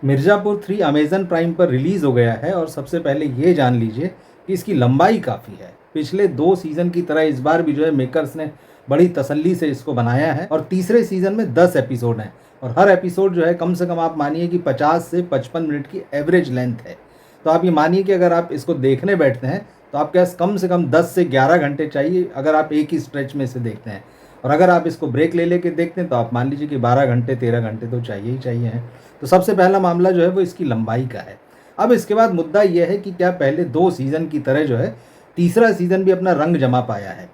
Mirzapur 3 Amazon prime पर release हो गया है और सबसे पहले ये जान लीजिए कि इसकी लंबाई काफ़ी है। पिछले 2 सीज़न की तरह इस बार भी जो है मेकर्स ने बड़ी तसल्ली से इसको बनाया है और तीसरे सीज़न में 10 एपिसोड हैं और हर एपिसोड जो है कम से कम आप मानिए कि 50 से 55 मिनट की एवरेज लेंथ है। तो आप ये मानिए कि अगर आप इसको देखने बैठते हैं तो आपके पास कम से कम 10 से 11 घंटे चाहिए अगर आप एक ही स्ट्रेच में इसे देखते हैं। और अगर आप इसको ब्रेक ले लेके देखते हैं तो आप मान लीजिए कि 12 घंटे 13 घंटे तो चाहिए ही चाहिए हैं। तो सबसे पहला मामला जो है वो इसकी लंबाई का है। अब इसके बाद मुद्दा ये है कि क्या पहले 2 सीज़न की तरह जो है तीसरा सीज़न भी अपना रंग जमा पाया है।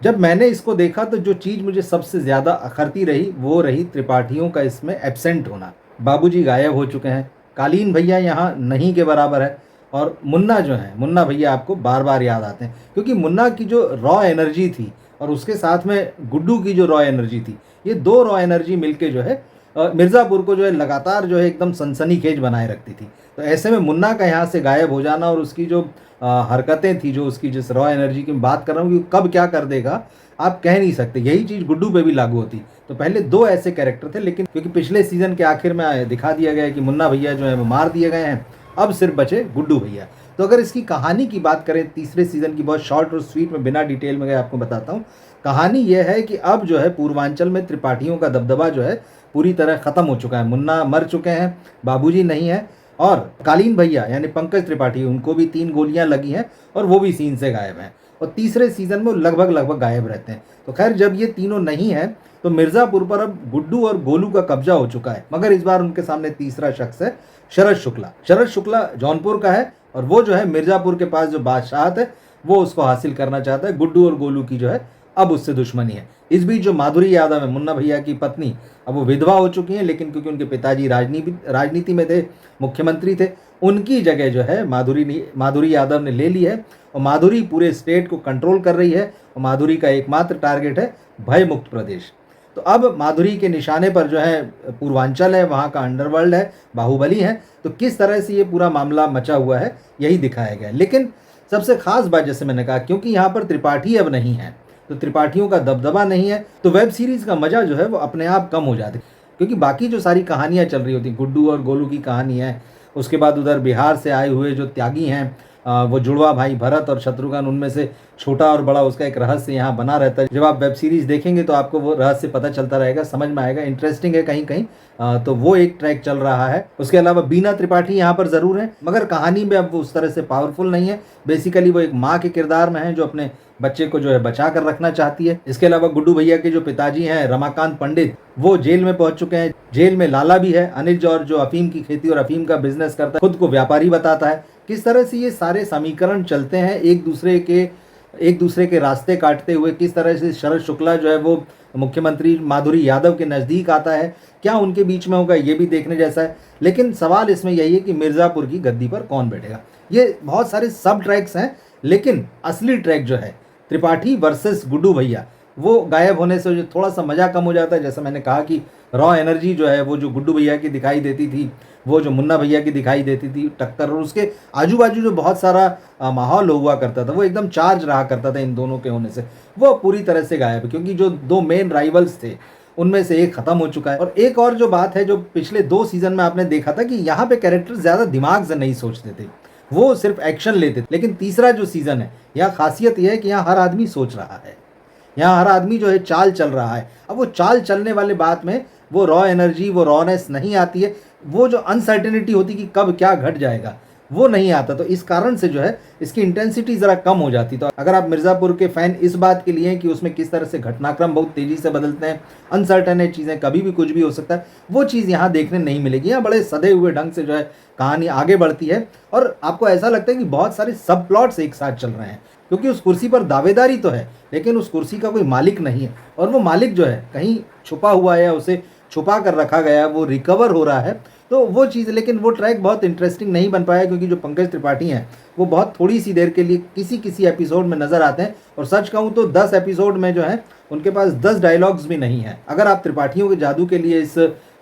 जब मैंने इसको देखा तो जो चीज़ मुझे सबसे ज़्यादा अखरती रही वो रही त्रिपाठियों का इसमें एब्सेंट होना। बाबूजी गायब हो चुके हैं, कालीन भैया यहाँ नहीं के बराबर है और मुन्ना जो है, मुन्ना भैया आपको बार-बार याद आते हैं क्योंकि मुन्ना की जो रॉ एनर्जी थी और उसके साथ में गुड्डू की जो रॉ एनर्जी थी, ये 2 रॉ एनर्जी मिलके जो है मिर्ज़ापुर को जो है लगातार जो है एकदम सनसनीखेज बनाए रखती थी। तो ऐसे में मुन्ना का यहाँ से गायब हो जाना और उसकी जो हरकतें थी, जो उसकी जिस रॉ एनर्जी की मैं बात कर रहा हूँ कि कब क्या कर देगा आप कह नहीं सकते। यही चीज़ गुड्डू पे भी लागू होती। तो पहले 2 ऐसे कैरेक्टर थे, लेकिन क्योंकि पिछले सीज़न के आखिर में दिखा दिया गया है कि मुन्ना भैया जो है वो मार दिए गए हैं, अब सिर्फ बचे गुड्डू भैया। तो अगर इसकी कहानी की बात करें तीसरे सीज़न की, बहुत शॉर्ट और स्वीट में बिना डिटेल में गए आपको बताता हूँ। कहानी यह है कि अब जो है पूर्वांचल में त्रिपाठियों का दबदबा जो है पूरी तरह ख़त्म हो चुका है। मुन्ना मर चुके हैं, बाबूजी नहीं है और कालीन भैया यानी पंकज त्रिपाठी, उनको भी 3 गोलियां लगी हैं और वो भी सीन से गायब हैं और तीसरे सीज़न में वो लगभग गायब रहते हैं। तो खैर जब ये तीनों नहीं है तो मिर्ज़ापुर पर अब गुड्डू और गोलू का कब्जा हो चुका है, मगर इस बार उनके सामने तीसरा शख्स है शरद शुक्ला। शरद शुक्ला जौनपुर का है और वो जो है मिर्ज़ापुर के पास जो बादशाहत है वो उसको हासिल करना चाहता है। गुड्डू और गोलू की जो है अब उससे दुश्मनी है। इस बीच जो माधुरी यादव है, मुन्ना भैया की पत्नी, अब वो विधवा हो चुकी हैं, लेकिन क्योंकि उनके पिताजी राजनीति में थे, मुख्यमंत्री थे, उनकी जगह जो है माधुरी यादव ने ले ली है और माधुरी पूरे स्टेट को कंट्रोल कर रही है और माधुरी का एकमात्र टारगेट है भय मुक्त प्रदेश। तो अब माधुरी के निशाने पर जो है पूर्वांचल है, वहाँ का अंडरवर्ल्ड है, बाहुबली है। तो किस तरह से ये पूरा मामला मचा हुआ है यही दिखाया गया है। लेकिन सबसे खास बात, जैसे मैंने कहा, क्योंकि यहाँ पर त्रिपाठी अब नहीं है तो त्रिपाठियों का दबदबा नहीं है, तो वेब सीरीज़ का मज़ा जो है वो अपने आप कम हो जाता है। क्योंकि बाकी जो सारी कहानियाँ चल रही होती, गुड्डू और गोलू की कहानी है, उसके बाद उधर बिहार से आए हुए जो त्यागी हैं, वो जुड़वा भाई भरत और शत्रुघ्न, उनमें से छोटा और बड़ा उसका एक रहस्य यहाँ बना रहता है। जब आप वेब सीरीज़ देखेंगे तो आपको वो रहस्य पता चलता रहेगा, समझ में आएगा, इंटरेस्टिंग है कहीं कहीं। तो वो एक ट्रैक चल रहा है। उसके अलावा बीना त्रिपाठी यहाँ पर ज़रूर है, मगर कहानी में अब वो उस तरह से पावरफुल नहीं है। बेसिकली वो एक माँ के किरदार में है जो अपने बच्चे को जो है बचा कर रखना चाहती है। इसके अलावा गुड्डू भैया के जो पिताजी हैं रमाकांत पंडित, वो जेल में पहुंच चुके हैं। जेल में लाला भी है, अनिल जौहर, जो अफीम की खेती और अफीम का बिजनेस करता है, खुद को व्यापारी बताता है। किस तरह से ये सारे समीकरण चलते हैं एक दूसरे के रास्ते काटते हुए, किस तरह से शरद शुक्ला जो है वो मुख्यमंत्री माधुरी यादव के नज़दीक आता है, क्या उनके बीच में होगा ये भी देखने जैसा है। लेकिन सवाल इसमें यही है कि मिर्ज़ापुर की गद्दी पर कौन बैठेगा। ये बहुत सारे सब ट्रैक्स हैं, लेकिन असली ट्रैक जो है त्रिपाठी वर्सेस गुड्डू भैया, वो गायब होने से जो थोड़ा सा मज़ा कम हो जाता है। जैसा मैंने कहा कि रॉ एनर्जी जो है वो जो गुड्डू भैया की दिखाई देती थी, वो जो मुन्ना भैया की दिखाई देती थी टक्कर, और उसके आजू बाजू जो बहुत सारा माहौल हुआ करता था वो एकदम चार्ज रहा करता था इन दोनों के होने से, वो पूरी तरह से गायब है। क्योंकि जो 2 मेन राइवल्स थे उनमें से एक ख़त्म हो चुका है। और एक और जो बात है, जो पिछले 2 सीज़न में आपने देखा था कि यहाँ पे कैरेक्टर ज़्यादा दिमाग से नहीं सोचते थे, वो सिर्फ एक्शन लेते थे। लेकिन तीसरा जो सीज़न है, यहाँ खासियत यह है कि यहाँ हर आदमी सोच रहा है, यहाँ हर आदमी जो है चाल चल रहा है। अब वो चाल चलने वाले बात में वो रॉ एनर्जी, वो रॉनेस नहीं आती है, वो जो अनसर्टेनिटी होती कि कब क्या घट जाएगा वो नहीं आता। तो इस कारण से जो है इसकी इंटेंसिटी ज़रा कम हो जाती। तो अगर आप मिर्ज़ापुर के फ़ैन इस बात के लिए हैं कि उसमें किस तरह से घटनाक्रम बहुत तेज़ी से बदलते हैं, अनसर्टन है चीज़ें, कभी भी कुछ भी हो सकता है, वो चीज़ यहाँ देखने नहीं मिलेगी। यहाँ बड़े सधे हुए ढंग से जो है कहानी आगे बढ़ती है और आपको ऐसा लगता है कि बहुत सारे सब प्लॉट्स एक साथ चल रहे हैं। क्योंकि उस कुर्सी पर दावेदारी तो है, लेकिन उस कुर्सी का कोई मालिक नहीं है और वो मालिक जो है कहीं छुपा हुआ है, उसे छुपा कर रखा गया, वो रिकवर हो रहा है। तो वो चीज़, लेकिन वो ट्रैक बहुत इंटरेस्टिंग नहीं बन पाया क्योंकि जो पंकज त्रिपाठी हैं वो बहुत थोड़ी सी देर के लिए किसी एपिसोड में नज़र आते हैं। और सच कहूँ तो 10 एपिसोड में जो है उनके पास 10 डायलॉग्स भी नहीं हैं। अगर आप त्रिपाठियों के जादू के लिए इस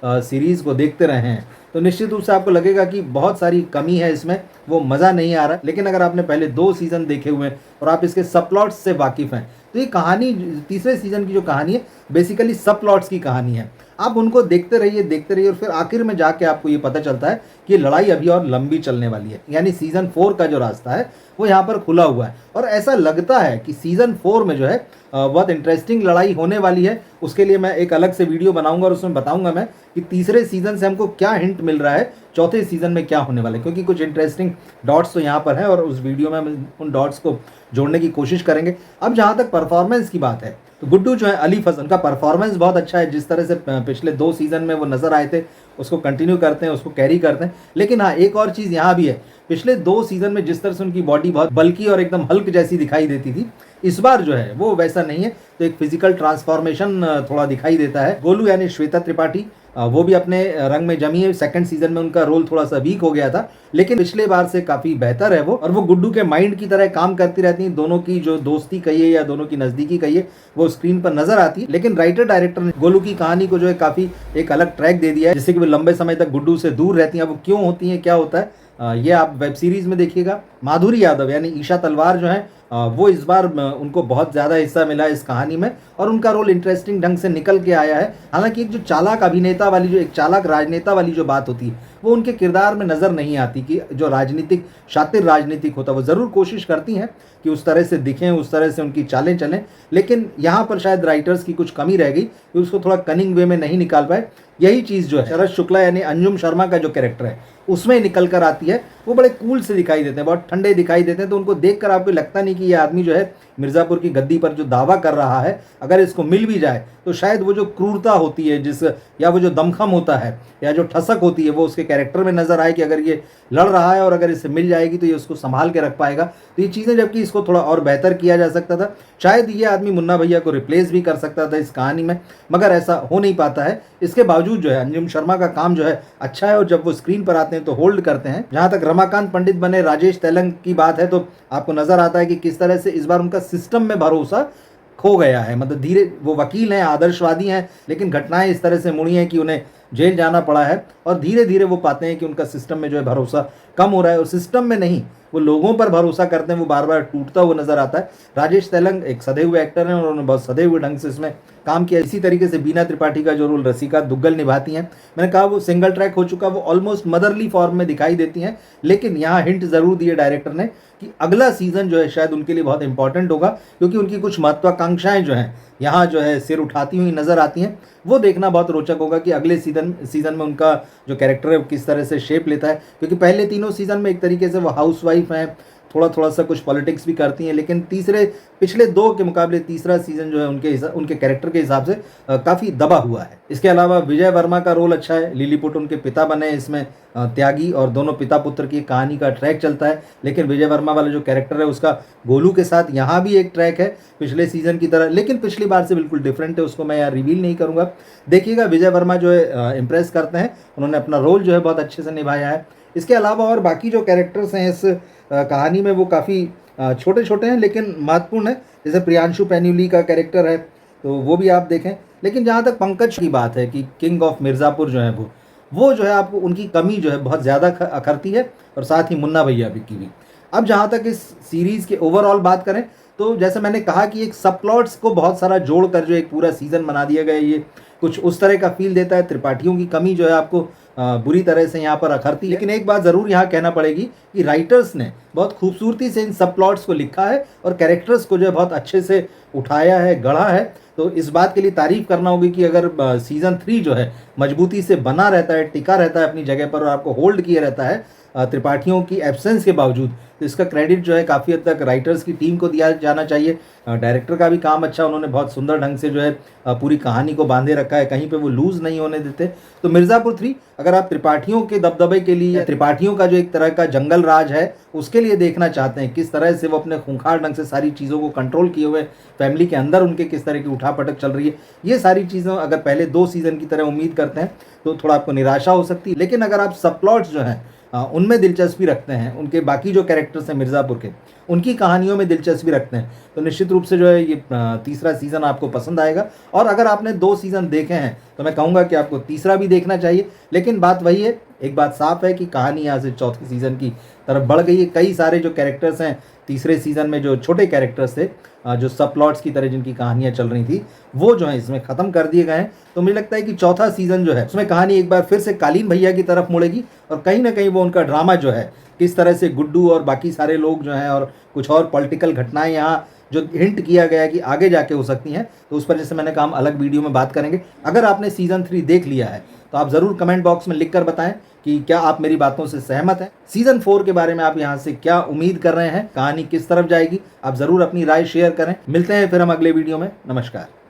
सीरीज़ को देखते रहे हैं तो निश्चित रूप से आपको लगेगा कि बहुत सारी कमी है इसमें, वो मज़ा नहीं आ रहा। लेकिन अगर आपने पहले 2 सीज़न देखे हुए हैं और आप इसके सब प्लॉट्स से वाकिफ़ हैं तो ये कहानी, तीसरे सीज़न की जो कहानी है बेसिकली सब प्लॉट्स की कहानी है। आप उनको देखते रहिए और फिर आखिर में जाके आपको ये पता चलता है कि लड़ाई अभी और लंबी चलने वाली है। यानी सीज़न 4 का जो रास्ता है वो यहाँ पर खुला हुआ है और ऐसा लगता है कि सीज़न 4 में जो है बहुत इंटरेस्टिंग लड़ाई होने वाली है। उसके लिए मैं एक अलग से वीडियो बनाऊंगा और उसमें बताऊंगा मैं कि तीसरे सीज़न से हमको क्या हिंट मिल रहा है चौथे सीज़न में क्या होने वाला है, क्योंकि कुछ इंटरेस्टिंग डॉट्स तो यहाँ पर हैं और उस वीडियो में हम उन डॉट्स को जोड़ने की कोशिश करेंगे। अब जहाँ तक परफॉर्मेंस की बात है तो गुड्डू जो है अली फजल, उनका परफॉर्मेंस बहुत अच्छा है। जिस तरह से पिछले 2 सीज़न में वो नज़र आए थे उसको कंटिन्यू करते हैं, उसको कैरी करते हैं। लेकिन हाँ, एक और चीज़ यहाँ भी है, पिछले 2 सीज़न में जिस तरह से उनकी बॉडी बहुत बल्की और एकदम हल्क जैसी दिखाई देती थी, इस बार जो है वो वैसा नहीं है। तो एक फिजिकल ट्रांसफॉर्मेशन थोड़ा दिखाई देता है। गोलू यानी श्वेता त्रिपाठी वो भी अपने रंग में जमी है। सेकंड सीज़न में उनका रोल थोड़ा सा वीक हो गया था, लेकिन पिछले बार से काफ़ी बेहतर है वो, और वो गुड्डू के माइंड की तरह काम करती रहती हैं। दोनों की जो दोस्ती कहिए या दोनों की नज़दीकी कहिए वो स्क्रीन पर नजर आती है। लेकिन राइटर डायरेक्टर ने गोलू की कहानी को जो है काफ़ी एक अलग ट्रैक दे दिया है, जिससे कि वो लंबे समय तक गुड्डू से दूर रहती हैं। अब वो क्यों होती हैं, क्या होता है, ये आप वेब सीरीज़ में देखिएगा। माधुरी यादव यानी ईशा तलवार जो है वो इस बार उनको बहुत ज़्यादा हिस्सा मिला है इस कहानी में और उनका रोल इंटरेस्टिंग ढंग से निकल के आया है। हालांकि एक जो चालाक अभिनेता वाली, जो एक चालाक राजनेता वाली जो बात होती है वो उनके किरदार में नज़र नहीं आती कि जो राजनीतिक शातिर राजनीतिक होता है। वो ज़रूर कोशिश करती हैं कि उस तरह से दिखें, उस तरह से उनकी चालें चलें, लेकिन यहाँ पर शायद राइटर्स की कुछ कमी रह गई कि उसको थोड़ा कनिंग वे में नहीं निकाल पाए। यही चीज़ जो है शरद शुक्ला यानी अंजुम शर्मा का जो कैरेक्टर है उसमें निकल कर आती है। वो बड़े कूल से दिखाई देते हैं, बहुत ठंडे दिखाई देते हैं, तो उनको देखकर आपको लगता नहीं कि ये आदमी जो है मिर्ज़ापुर की गद्दी पर जो दावा कर रहा है, अगर इसको मिल भी जाए तो शायद वो जो क्रूरता होती है या वो जो दमखम होता है या जो ठसक होती है वो उसके कैरेक्टर में नजर आए कि अगर ये लड़ रहा है और अगर इसे मिल जाएगी तो ये उसको संभाल के रख पाएगा। तो ये चीज़ें, जबकि इसको थोड़ा और बेहतर किया जा सकता था। शायद ये आदमी मुन्ना भैया को रिप्लेस भी कर सकता था इस कहानी में, मगर ऐसा हो नहीं पाता है। इसके बावजूद जो है अंजुम शर्मा का काम जो है अच्छा है और जब वो स्क्रीन पर आते हैं तो होल्ड करते हैं। जहाँ तक रमाकांत पंडित बने राजेश तेलंग की बात है तो आपको नजर आता है कि किस तरह से इस बार उनका सिस्टम में भरोसा खो गया है। मतलब धीरे, वो वकील हैं, आदर्शवादी हैं, लेकिन घटनाएं इस तरह से मुड़ी हैं कि उन्हें जेल जाना पड़ा है और धीरे धीरे वो पाते हैं कि उनका सिस्टम में जो है भरोसा कम हो रहा है और सिस्टम में नहीं, वो लोगों पर भरोसा करते हैं, वो बार बार टूटता हुआ नजर आता है। राजेश तेलंग एक सधे हुए एक्टर हैं और उन्होंने बहुत सधे हुए ढंग से इसमें काम किया। इसी तरीके से बीना त्रिपाठी का जो रोल रसिका दुग्गल निभाती हैं, मैंने कहा वो सिंगल ट्रैक हो चुका, वो ऑलमोस्ट मदरली फॉर्म में दिखाई देती हैं, लेकिन यहाँ हिंट ज़रूर दिए डायरेक्टर ने कि अगला सीज़न जो है शायद उनके लिए बहुत इंपॉर्टेंट होगा, क्योंकि उनकी कुछ महत्वाकांक्षाएं जो हैं यहाँ जो है सिर उठाती हुई नज़र आती हैं। वो देखना बहुत रोचक होगा कि अगले सीज़न में उनका जो कैरेक्टर है वो किस तरह से शेप लेता है, क्योंकि पहले तीनों सीज़न में एक तरीके से वो हाउसवाइफ हैं, थोड़ा सा कुछ पॉलिटिक्स भी करती हैं, लेकिन पिछले 2 के मुकाबले तीसरा सीज़न जो है उनके कैरेक्टर के हिसाब से काफ़ी दबा हुआ है। इसके अलावा विजय वर्मा का रोल अच्छा है, लिलीपुट उनके पिता बने इसमें त्यागी, और दोनों पिता पुत्र की कहानी का ट्रैक चलता है। लेकिन विजय वर्मा वाला जो कैरेक्टर है उसका गोलू के साथ यहाँ भी एक ट्रैक है पिछले सीज़न की तरह, लेकिन पिछली बार से बिल्कुल डिफरेंट है, उसको मैं यहाँ रिवील नहीं करूँगा। देखिएगा, विजय वर्मा जो है इम्प्रेस करते हैं, उन्होंने अपना रोल जो है बहुत अच्छे से निभाया है। इसके अलावा और बाकी जो कैरेक्टर्स हैं इस कहानी में वो काफ़ी छोटे छोटे हैं लेकिन महत्वपूर्ण है। जैसे प्रियांशु पैन्यूली का कैरेक्टर है तो वो भी आप देखें। लेकिन जहाँ तक पंकज की बात है कि किंग ऑफ मिर्ज़ापुर जो है वो जो है आपको उनकी कमी जो है बहुत ज़्यादा अखरती है, और साथ ही मुन्ना भैया की भी। अब जहाँ तक इस सीरीज़ के ओवरऑल बात करें तो जैसे मैंने कहा कि एक सब प्लॉट्स को बहुत सारा जोड़कर जो एक पूरा सीज़न बना दिया गया, ये कुछ उस तरह का फील देता है। त्रिपाठियों की कमी जो है आपको बुरी तरह से यहाँ पर अखरती है। लेकिन एक बात ज़रूर यहाँ कहना पड़ेगी कि राइटर्स ने बहुत खूबसूरती से इन सब प्लॉट्स को लिखा है और कैरेक्टर्स को जो है बहुत अच्छे से उठाया है, गढ़ा है। तो इस बात के लिए तारीफ़ करना होगी कि अगर सीज़न 3 जो है मजबूती से बना रहता है, टिका रहता है अपनी जगह पर और आपको होल्ड किए रहता है त्रिपाठियों की एब्सेंस के बावजूद, तो इसका क्रेडिट जो है काफ़ी हद तक राइटर्स की टीम को दिया जाना चाहिए। डायरेक्टर का भी काम अच्छा, उन्होंने बहुत सुंदर ढंग से जो है पूरी कहानी को बांधे रखा है, कहीं पे वो लूज़ नहीं होने देते। तो मिर्ज़ापुर 3 अगर आप त्रिपाठियों के दबदबे के लिए, त्रिपाठियों का जो एक तरह का जंगल राज है उसके लिए देखना चाहते हैं, किस तरह से वो अपने खूंखार ढंग से सारी चीज़ों को कंट्रोल किए हुए, फैमिली के अंदर उनके किस तरह की उठापटक चल रही है, ये सारी चीज़ें अगर पहले 2 सीज़न की तरह उम्मीद करते हैं तो थोड़ा आपको निराशा हो सकती है। लेकिन अगर आप सब प्लॉट्स जो हैं उनमें दिलचस्पी रखते हैं, उनके बाकी जो कैरेक्टर्स हैं मिर्ज़ापुर के, उनकी कहानियों में दिलचस्पी रखते हैं, तो निश्चित रूप से जो है ये तीसरा सीज़न आपको पसंद आएगा। और अगर आपने 2 सीज़न देखे हैं तो मैं कहूँगा कि आपको तीसरा भी देखना चाहिए। लेकिन बात वही है एक बात साफ है कि कहानी यहाँ से चौथे सीज़न की तरफ बढ़ गई है। कई सारे जो कैरेक्टर्स हैं तीसरे सीज़न में, जो छोटे कैरेक्टर्स थे, जो सब प्लॉट्स की तरह जिनकी कहानियाँ चल रही थी, वो जो है इसमें ख़त्म कर दिए गए हैं। तो मुझे लगता है कि चौथा सीज़न जो है उसमें कहानी एक बार फिर से कालीन भैया की तरफ मुड़ेगी और कहीं ना कहीं वो उनका ड्रामा जो है, किस तरह से गुड्डू और बाकी सारे लोग जो हैं और कुछ और पॉलिटिकल घटनाएं यहाँ जो हिंट किया गया है कि आगे जाके हो सकती हैं, तो उस पर जैसे मैंने कहा हम अलग वीडियो में बात करेंगे। अगर आपने सीज़न 3 देख लिया है तो आप ज़रूर कमेंट बॉक्स में लिख कर बताएं कि क्या आप मेरी बातों से सहमत हैं। सीज़न 4 के बारे में आप यहाँ से क्या उम्मीद कर रहे हैं, कहानी किस तरफ जाएगी, आप ज़रूर अपनी राय शेयर करें। मिलते हैं फिर हम अगले वीडियो में। नमस्कार।